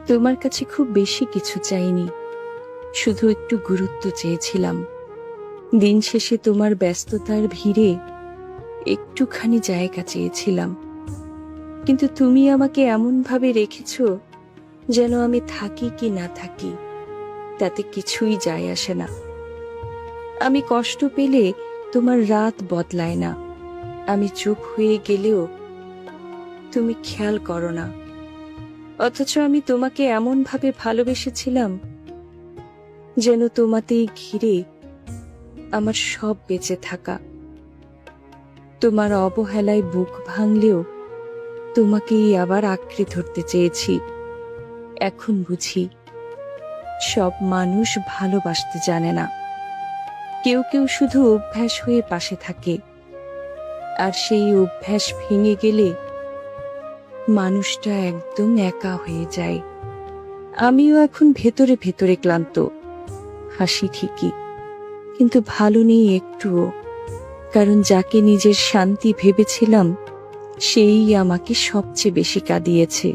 তোমার কাছে খুব বেশি কিছু চাইনি, শুধু একটু গুরুত্ব চেয়েছিলাম। দিন শেষে তোমার ব্যস্ততার ভিড়ে একটুখানি জায়গা চেয়েছিলাম, কিন্তু তুমি আমাকে এমন ভাবে রেখেছো যেন আমি থাকি কি না থাকি তাতে কিছুই যায় আসে না। আমি কষ্ট পেলে তোমার রাত বদলায় না, আমি চুপ হয়ে গেলেও তুমি খেয়াল করো না। অথচ আমি তোমাকে এমন ভাবে ভালোবেসেছিলাম যেন তোমাতেই ঘিরে আমার সব বেঁচে থাকা। তোমার অবহেলায় বুক ভাঙলেও তোমাকেই আবার আঁকড়ে ধরতে চেয়েছি। এখন বুঝি সব মানুষ ভালোবাসতে জানে না, কেউ কেউ শুধু অভ্যাস হয়ে পাশে থাকে, আর সেই অভ্যাস ভেঙে গেলে মানুষটা একদম একা হয়ে যায়। আমিও এখন ভেতরে ভেতরে ক্লান্ত, হাসি ঠিকই, কিন্তু ভালো নেই একটুও, কারণ যাকে নিজের শান্তি ভেবেছিলাম সেই আমাকে সবচেয়ে বেশি কাঁদিয়েছে।